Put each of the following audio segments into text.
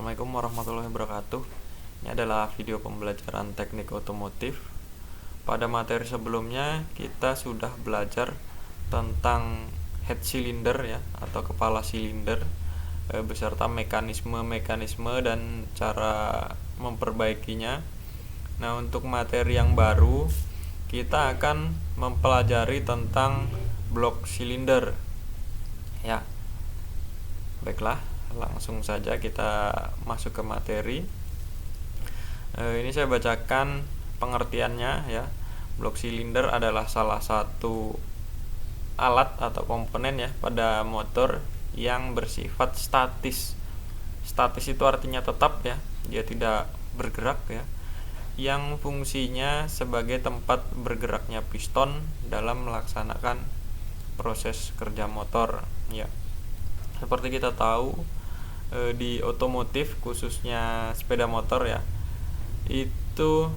Assalamualaikum warahmatullahi wabarakatuh. Ini adalah video pembelajaran teknik otomotif. Pada materi sebelumnya kita sudah belajar tentang head cylinder ya, atau kepala silinder, beserta mekanisme dan cara memperbaikinya. Nah, untuk materi yang baru kita akan mempelajari tentang blok silinder ya. Baiklah, langsung saja kita masuk ke materi. Ini saya bacakan pengertiannya ya. Blok silinder adalah salah satu alat atau komponen ya pada motor yang bersifat statis. Statis itu artinya tetap ya, dia tidak bergerak ya, yang fungsinya sebagai tempat bergeraknya piston dalam melaksanakan proses kerja motor ya. Seperti kita tahu, di otomotif khususnya sepeda motor ya, itu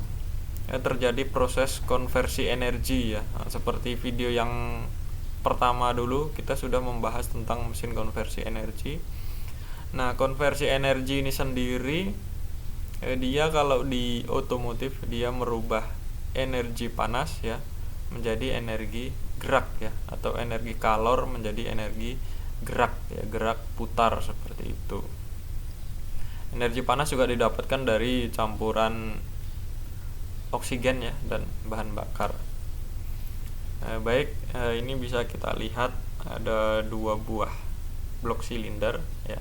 terjadi proses konversi energi ya. Seperti video yang pertama dulu kita sudah membahas tentang mesin konversi energi. Nah, konversi energi ini sendiri, dia kalau di otomotif dia merubah energi panas ya menjadi energi gerak ya, atau energi kalor menjadi energi gerak ya, gerak putar seperti itu. Energi panas juga didapatkan dari campuran oksigen ya dan bahan bakar. Ini bisa kita lihat ada dua buah blok silinder ya.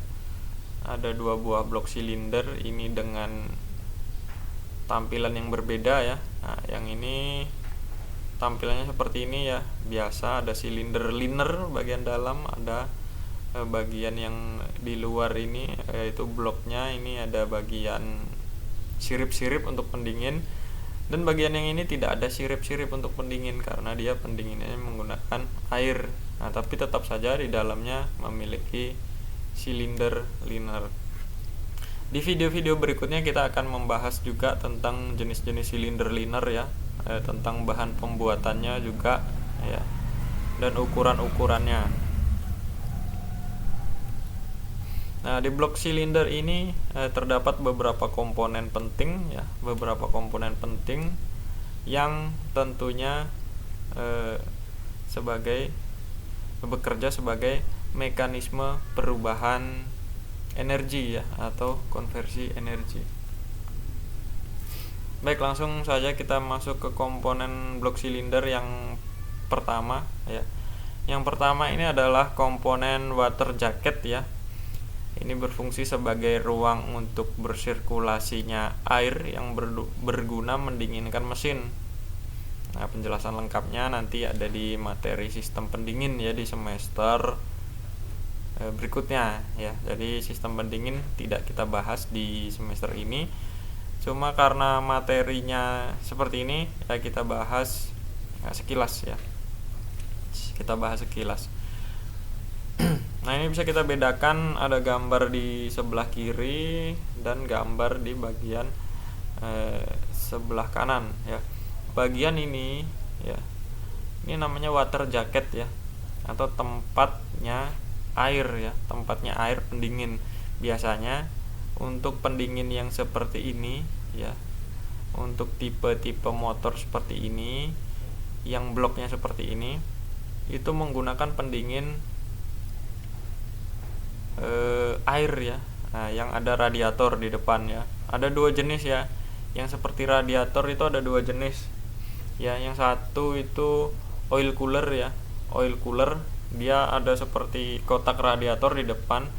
Ada dua buah blok silinder ini dengan tampilan yang berbeda ya. Nah, yang ini tampilannya seperti ini ya, biasa. Ada silinder liner bagian dalam, ada bagian yang di luar ini yaitu bloknya. Ini ada bagian sirip-sirip untuk pendingin, dan bagian yang ini tidak ada sirip-sirip untuk pendingin karena dia pendinginnya menggunakan air. Nah, tapi tetap saja di dalamnya memiliki silinder liner. Di video-video berikutnya kita akan membahas juga tentang jenis-jenis silinder liner ya, tentang bahan pembuatannya juga ya, dan ukuran-ukurannya. Nah, di blok silinder ini terdapat beberapa komponen penting ya, yang tentunya bekerja sebagai mekanisme perubahan energi ya, atau konversi energi. Baik, langsung saja kita masuk ke komponen blok silinder yang pertama ya. Yang pertama ini adalah komponen water jacket ya. Ini berfungsi sebagai ruang untuk bersirkulasinya air yang berguna mendinginkan mesin. Nah, penjelasan lengkapnya nanti ada di materi sistem pendingin ya di semester berikutnya ya. Jadi sistem pendingin tidak kita bahas di semester ini, cuma karena materinya seperti ini ya, kita bahas sekilas ya. Nah, ini bisa kita bedakan, ada gambar di sebelah kiri dan gambar di bagian sebelah kanan ya. Bagian ini ya, ini namanya water jacket ya, atau tempatnya air ya, tempatnya air pendingin. Biasanya untuk pendingin yang seperti ini ya, untuk tipe-tipe motor seperti ini yang bloknya seperti ini, itu menggunakan pendingin air ya. Nah, yang ada radiator di depan ya. Ada dua jenis ya. Yang seperti radiator itu ada dua jenis ya. Yang satu itu oil cooler ya. Oil cooler dia ada seperti kotak radiator di depan.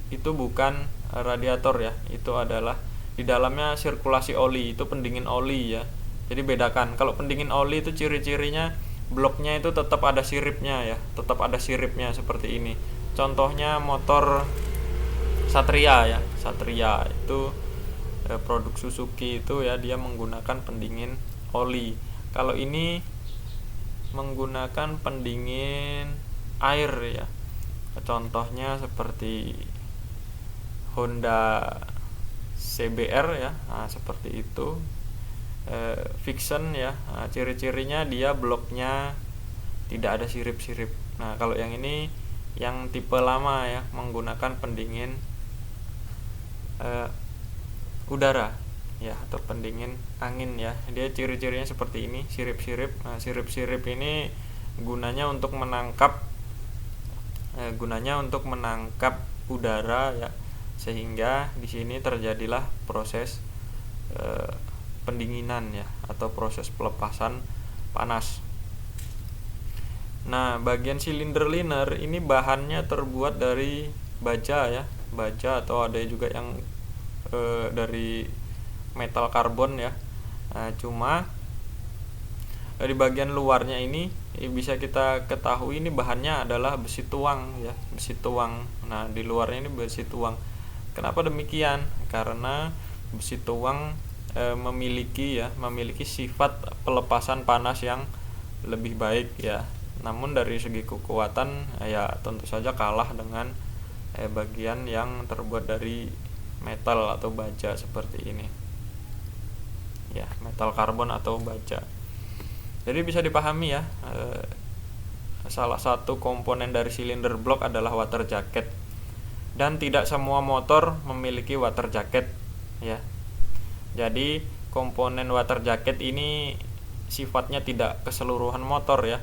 Itu bukan radiator ya. Itu adalah di dalamnya sirkulasi oli, itu pendingin oli ya. Jadi bedakan. Kalau pendingin oli itu ciri-cirinya bloknya itu tetap ada siripnya ya. Tetap ada siripnya seperti ini. Contohnya motor Satria ya. Satria itu produk Suzuki itu ya, dia menggunakan pendingin oli. Kalau ini menggunakan pendingin air ya. Contohnya seperti Honda CBR ya. Nah, seperti itu. Vixen ya. Nah, ciri-cirinya dia bloknya tidak ada sirip-sirip. Nah, kalau yang ini yang tipe lama ya, menggunakan pendingin udara ya, atau pendingin angin ya. Dia ciri-cirinya seperti ini, sirip-sirip. Nah, sirip-sirip ini gunanya untuk menangkap udara ya, sehingga di sini terjadilah proses pendinginan ya, atau proses pelepasan panas. Nah, bagian silinder liner ini bahannya terbuat dari baja ya, baja, atau ada juga yang dari metal karbon ya. Nah, cuma di bagian luarnya ini bisa kita ketahui ini bahannya adalah besi tuang ya, besi tuang. Nah, di luarnya ini besi tuang. Kenapa demikian? Karena besi tuang memiliki sifat pelepasan panas yang lebih baik ya. Namun dari segi kekuatan ya tentu saja kalah dengan bagian yang terbuat dari metal atau baja seperti ini ya, metal karbon atau baja. Jadi bisa dipahami ya, salah satu komponen dari silinder blok adalah water jacket, dan tidak semua motor memiliki water jacket ya. Jadi komponen water jacket ini sifatnya tidak keseluruhan motor ya,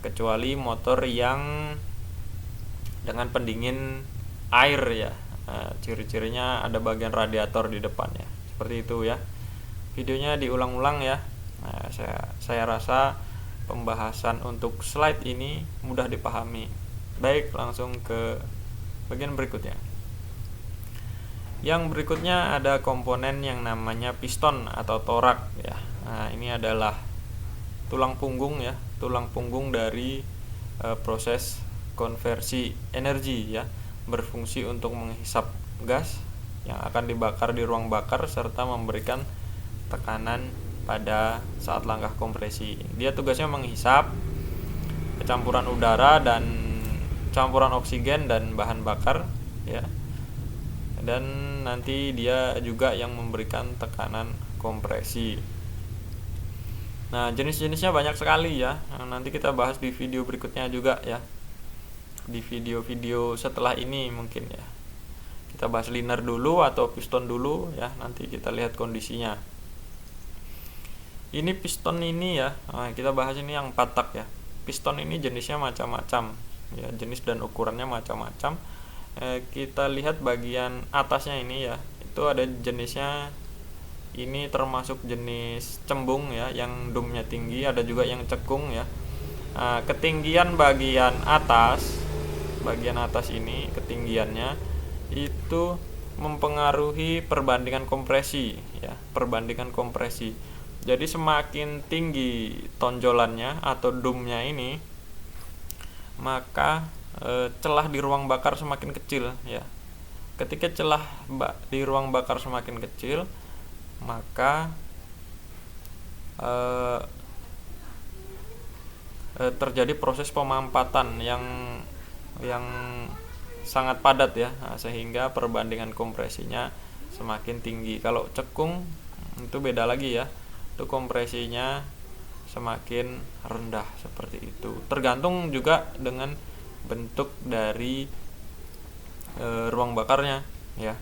kecuali motor yang dengan pendingin air ya. Ciri-cirinya ada bagian radiator di depannya seperti itu ya. Videonya diulang-ulang ya. Nah, saya rasa pembahasan untuk slide ini mudah dipahami. Baik, langsung ke bagian berikutnya. Yang berikutnya ada komponen yang namanya piston atau torak ya. Nah, ini adalah tulang punggung ya, tulang punggung dari proses konversi energi ya, berfungsi untuk menghisap gas yang akan dibakar di ruang bakar serta memberikan tekanan pada saat langkah kompresi. Dia tugasnya menghisap campuran udara dan campuran oksigen dan bahan bakar ya. Dan nanti dia juga yang memberikan tekanan kompresi. Nah, jenis-jenisnya banyak sekali ya. Nanti kita bahas di video berikutnya juga ya. Di video-video setelah ini mungkin ya. Kita bahas liner dulu atau piston dulu ya. Nanti kita lihat kondisinya. Ini piston ini ya. Nah, kita bahas ini yang 4 tak ya. Piston ini jenisnya macam-macam ya. Jenis dan ukurannya macam-macam. Kita lihat bagian atasnya ini ya. Itu ada jenisnya. Ini termasuk jenis cembung ya, yang dumnya tinggi, ada juga yang cekung ya. Ketinggian bagian atas ini ketinggiannya itu mempengaruhi perbandingan kompresi ya, perbandingan kompresi. Jadi semakin tinggi tonjolannya atau dumnya ini, maka celah di ruang bakar semakin kecil ya. Ketika celah di ruang bakar semakin kecil, maka terjadi proses pemampatan yang sangat padat ya. Nah, sehingga perbandingan kompresinya semakin tinggi. Kalau cekung itu beda lagi ya, itu kompresinya semakin rendah seperti itu. Tergantung juga dengan bentuk dari ruang bakarnya ya.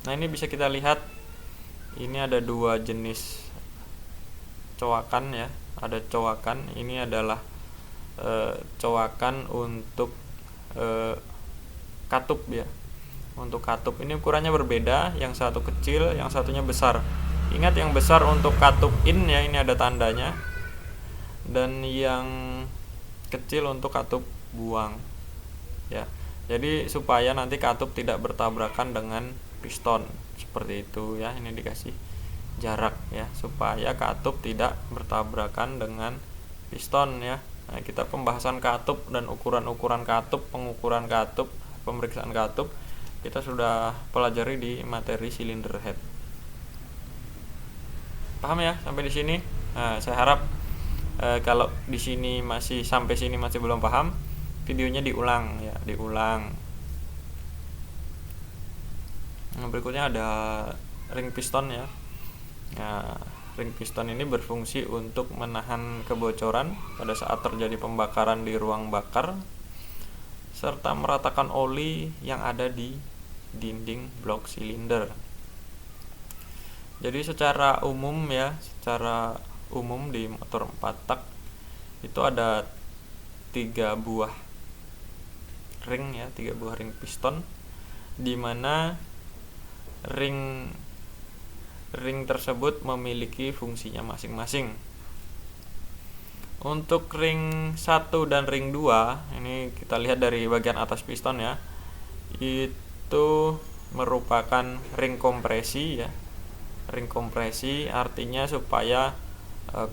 Nah, ini bisa kita lihat, ini ada 2 jenis coakan ya. Ada coakan, ini adalah coakan untuk katup ya. Untuk katup ini ukurannya berbeda, yang satu kecil, yang satunya besar. Ingat, yang besar untuk katup in ya, ini ada tandanya. Dan yang kecil untuk katup buang ya. Jadi supaya nanti katup tidak bertabrakan dengan piston seperti itu ya. Ini dikasih jarak ya, supaya katup tidak bertabrakan dengan piston ya. Nah, kita pembahasan katup dan ukuran-ukuran katup, pengukuran katup, pemeriksaan katup kita sudah pelajari di materi cylinder head. Paham ya sampai di sini? Nah, saya harap kalau di sini sampai sini masih belum paham, videonya diulang ya, diulang. Nah, berikutnya ada ring piston ya. Nah, ring piston ini berfungsi untuk menahan kebocoran pada saat terjadi pembakaran di ruang bakar serta meratakan oli yang ada di dinding blok silinder. Jadi secara umum di motor 4 tak itu ada 3 buah ring ya, 3 buah ring piston, di mana ring tersebut memiliki fungsinya masing-masing. Untuk ring 1 dan ring 2, ini kita lihat dari bagian atas piston ya, itu merupakan ring kompresi ya. Ring kompresi artinya supaya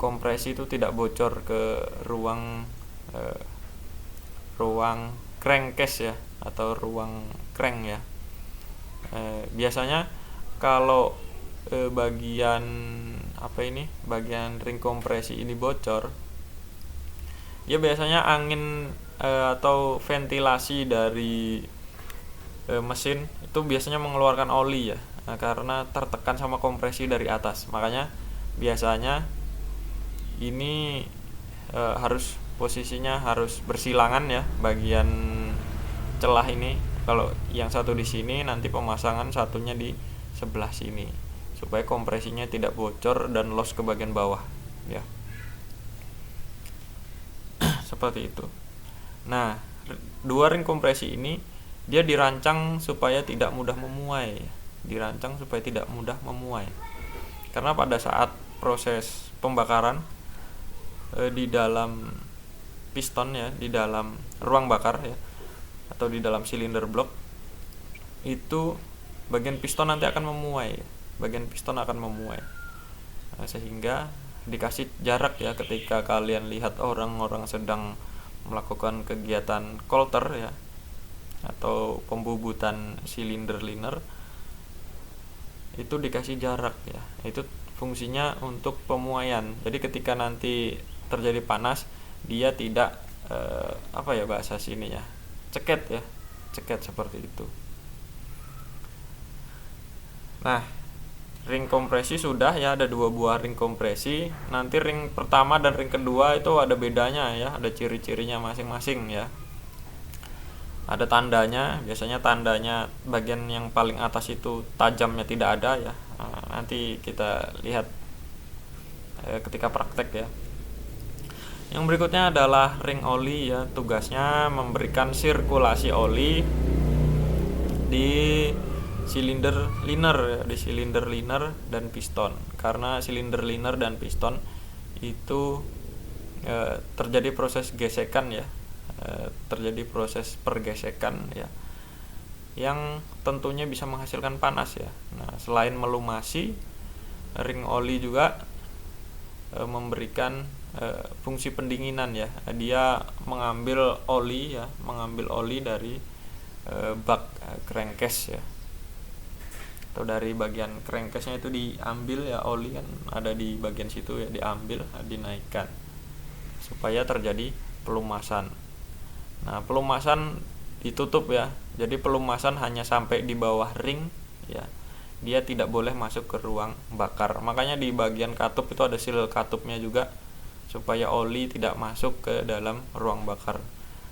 kompresi itu tidak bocor ke ruang crankcase ya, atau ruang crank ya. Biasanya kalau bagian ring kompresi ini bocor, ya biasanya angin atau ventilasi dari mesin itu biasanya mengeluarkan oli ya, karena tertekan sama kompresi dari atas. Makanya biasanya ini posisinya harus bersilangan ya, bagian celah ini. Kalau yang satu di sini, nanti pemasangan satunya di sebelah sini, supaya kompresinya tidak bocor dan loss ke bagian bawah ya. Seperti itu. Nah, 2 ring kompresi ini dia dirancang supaya tidak mudah memuai. Karena pada saat proses pembakaran di dalam piston ya, di dalam ruang bakar ya, atau di dalam silinder blok, itu bagian piston nanti akan memuai. Sehingga dikasih jarak ya, ketika kalian lihat orang-orang sedang melakukan kegiatan coulter ya, atau pembubutan silinder liner, itu dikasih jarak ya. Itu fungsinya untuk pemuaian. Jadi ketika nanti terjadi panas, dia tidak bahasa sininya, ceket seperti itu. Nah, ring kompresi sudah ya, ada 2 buah ring kompresi. Nanti ring pertama dan ring kedua itu ada bedanya ya, ada ciri-cirinya masing-masing ya. Ada tandanya, biasanya tandanya bagian yang paling atas itu tajamnya tidak ada ya. Nanti kita lihat ketika praktek ya. Yang berikutnya adalah ring oli ya, tugasnya memberikan sirkulasi oli di silinder liner dan piston. Karena silinder liner dan piston itu terjadi proses gesekan ya, terjadi proses pergesekan ya, yang tentunya bisa menghasilkan panas ya. Nah, selain melumasi, ring oli juga memberikan fungsi pendinginan ya. Dia mengambil oli dari bak crankcase ya, atau dari bagian crankcase-nya itu diambil ya, oli kan ada di bagian situ ya, diambil, dinaikkan supaya terjadi pelumasan. Nah, pelumasan ditutup ya. Jadi pelumasan hanya sampai di bawah ring ya. Dia tidak boleh masuk ke ruang bakar. Makanya di bagian katup itu ada seal katupnya juga, supaya oli tidak masuk ke dalam ruang bakar.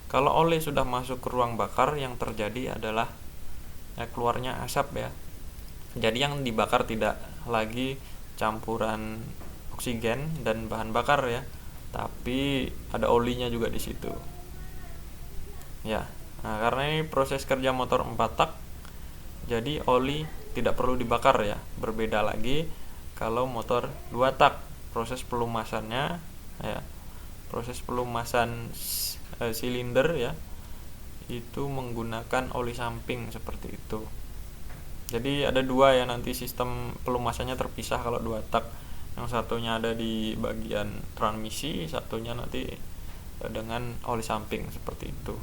Kalau oli sudah masuk ke ruang bakar, yang terjadi adalah keluarnya asap ya. Jadi yang dibakar tidak lagi campuran oksigen dan bahan bakar ya, tapi ada olinya juga di situ. Ya. Nah, karena ini proses kerja motor 4 tak, jadi oli tidak perlu dibakar ya. Berbeda lagi kalau motor 2 tak, proses pelumasannya ya, proses pelumasan silinder ya, itu menggunakan oli samping seperti itu. Jadi ada 2 ya, nanti sistem pelumasannya terpisah kalau 2 tak. Yang satunya ada di bagian transmisi, satunya nanti dengan oli samping seperti itu.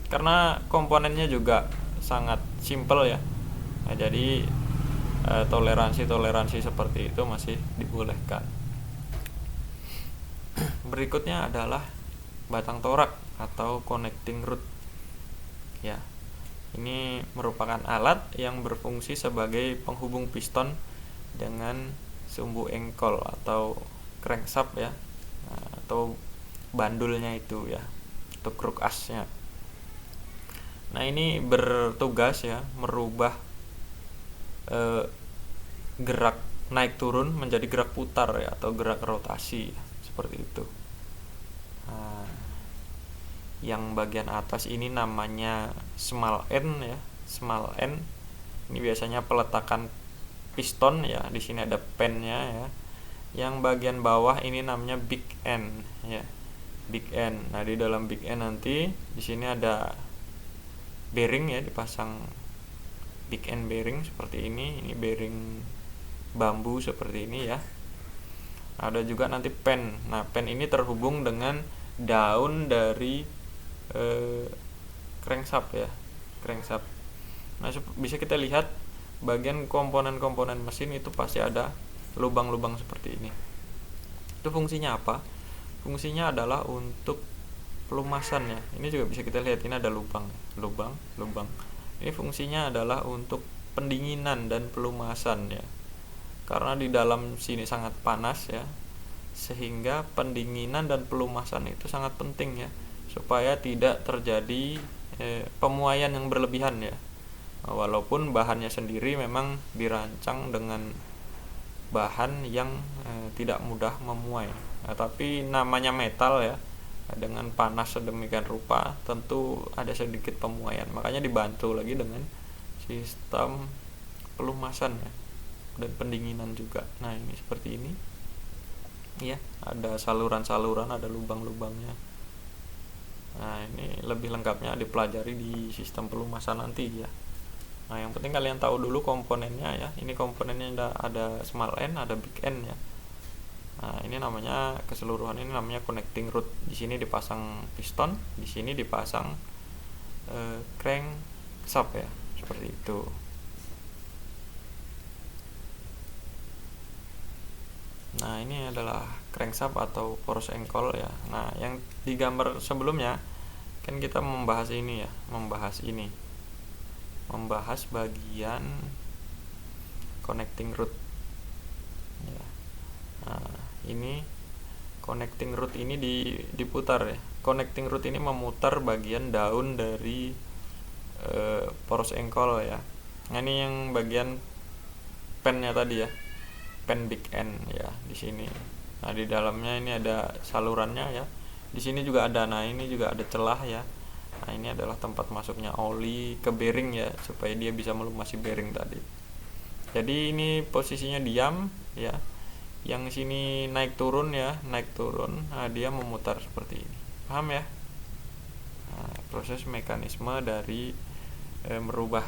Karena komponennya juga sangat simple ya. Nah, jadi toleransi seperti itu masih dibolehkan. Berikutnya adalah batang torak atau connecting rod ya. Ini merupakan alat yang berfungsi sebagai penghubung piston dengan sumbu engkol atau crankshaft ya, atau bandulnya itu ya, atau kruk asnya. Nah, ini bertugas ya merubah eh, gerak naik turun menjadi gerak putar ya, atau gerak rotasi ya, seperti itu. Nah, yang bagian atas ini namanya small end ya, small end. Ini biasanya peletakan piston ya, di sini ada pennya ya. Yang bagian bawah ini namanya big end ya, big end. Nah, di dalam big end nanti di sini ada bearing ya, dipasang big end bearing seperti ini. Ini bearing bambu seperti ini ya. Ada juga nanti pen. Nah, pen ini terhubung dengan daun dari crankshaft ya, crankshaft. Nah, bisa kita lihat bagian komponen-komponen mesin itu pasti ada lubang-lubang seperti ini. Itu fungsinya apa? Fungsinya adalah untuk pelumasan ya. Ini juga bisa kita lihat, ini ada lubang. Ini fungsinya adalah untuk pendinginan dan pelumasan ya. Karena di dalam sini sangat panas ya, sehingga pendinginan dan pelumasan itu sangat penting ya, supaya tidak terjadi pemuaian yang berlebihan ya. Walaupun bahannya sendiri memang dirancang dengan bahan yang tidak mudah memuai, tapi namanya metal ya, dengan panas sedemikian rupa tentu ada sedikit pemuaian, makanya dibantu lagi dengan sistem pelumasan ya, dan pendinginan juga. Nah, ini seperti ini ya, ada saluran-saluran, ada lubang-lubangnya. Nah, ini lebih lengkapnya dipelajari di sistem pelumasan nanti ya. Nah, yang penting kalian tahu dulu komponennya ya. Ini komponennya ada small end, ada big end ya. Nah, ini namanya keseluruhan, ini namanya connecting rod. Di sini dipasang piston, di sini dipasang crankshaft ya, seperti itu. Nah, ini adalah crankshaft atau poros engkol ya. Nah, yang di gambar sebelumnya kan kita membahas ini ya, membahas bagian connecting rod ya. Nah, ini connecting rod ini diputar ya. Connecting rod ini memutar bagian daun dari poros engkol ya. Nah, ini yang bagian pennya tadi ya, pen big end ya, di sini. Nah, di dalamnya ini ada salurannya ya. Di sini juga ada, nah ini juga ada celah ya. Nah, ini adalah tempat masuknya oli ke bearing ya, supaya dia bisa melumasi bearing tadi. Jadi ini posisinya diam ya. Yang sini naik turun ya, naik turun. Nah, dia memutar seperti ini. Paham ya? Nah, proses mekanisme dari merubah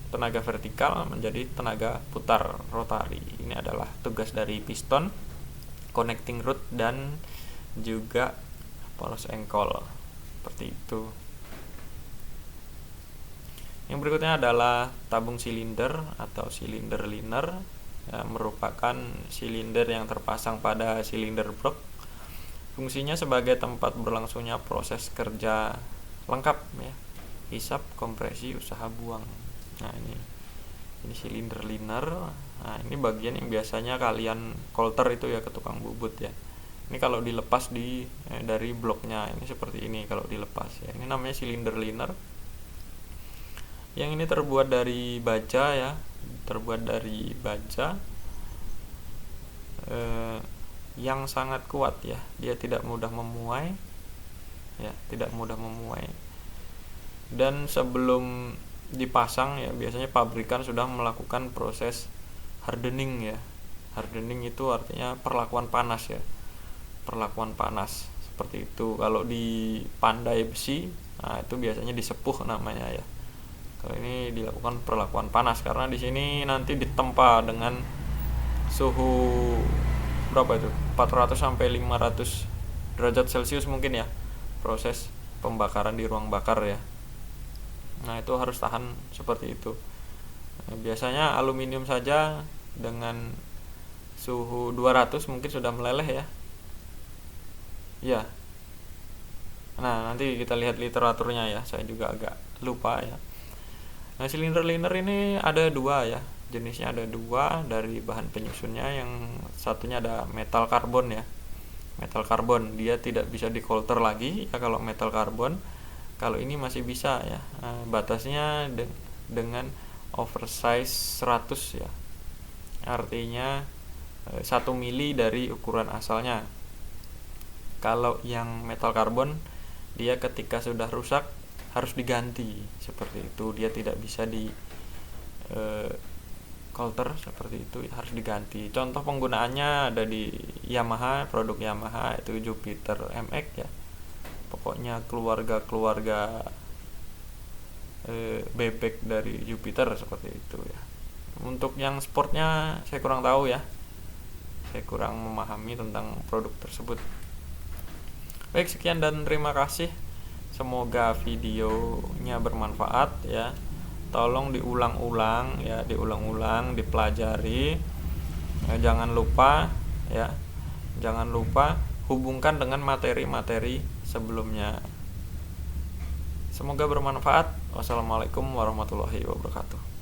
tenaga vertikal menjadi tenaga putar rotari. Ini adalah tugas dari piston, connecting rod, dan juga poros engkol. Seperti itu. Yang berikutnya adalah tabung silinder atau silinder liner, merupakan silinder yang terpasang pada silinder blok. Fungsinya sebagai tempat berlangsungnya proses kerja lengkap ya, hisap, kompresi, usaha buang. Nah, ini silinder liner. Nah, ini bagian yang biasanya kalian kolter itu ya, ke tukang bubut ya. Ini kalau dilepas dari bloknya ini seperti ini kalau dilepas ya. Ini namanya silinder liner. Yang ini terbuat dari baja ya, yang sangat kuat ya. Dia tidak mudah memuai ya, Dan sebelum dipasang ya, biasanya pabrikan sudah melakukan proses hardening ya. Hardening itu artinya perlakuan panas ya. Perlakuan panas seperti itu. Kalau di pandai besi, nah itu biasanya disepuh namanya ya. Kalau ini dilakukan perlakuan panas karena di sini nanti ditempa dengan suhu berapa itu? 400 sampai 500 derajat Celcius mungkin ya. Proses pembakaran di ruang bakar ya. Nah, itu harus tahan seperti itu. Nah, biasanya aluminium saja dengan suhu 200 mungkin sudah meleleh ya. Ya. Nah, nanti kita lihat literaturnya ya. Saya juga agak lupa ya. Nah, silinder liner ini ada dua ya. Jenisnya ada dua dari bahan penyusunnya. Yang satunya ada metal karbon ya. Metal karbon, dia tidak bisa dikolter lagi ya kalau metal karbon. Kalau ini masih bisa ya. Nah, batasnya dengan oversize 100 ya, artinya 1 mili dari ukuran asalnya. Kalau yang metal karbon, dia ketika sudah rusak harus diganti seperti itu, dia tidak bisa di coulter seperti itu, harus diganti. Contoh penggunaannya ada di Yamaha, produk Yamaha itu Jupiter MX ya, pokoknya keluarga bebek dari Jupiter seperti itu ya. Untuk yang sportnya saya kurang tahu ya, saya kurang memahami tentang produk tersebut. Baik, sekian dan terima kasih, semoga videonya bermanfaat ya. Tolong diulang-ulang ya, dipelajari. Jangan lupa ya, hubungkan dengan materi-materi sebelumnya. Semoga bermanfaat. Wassalamualaikum warahmatullahi wabarakatuh.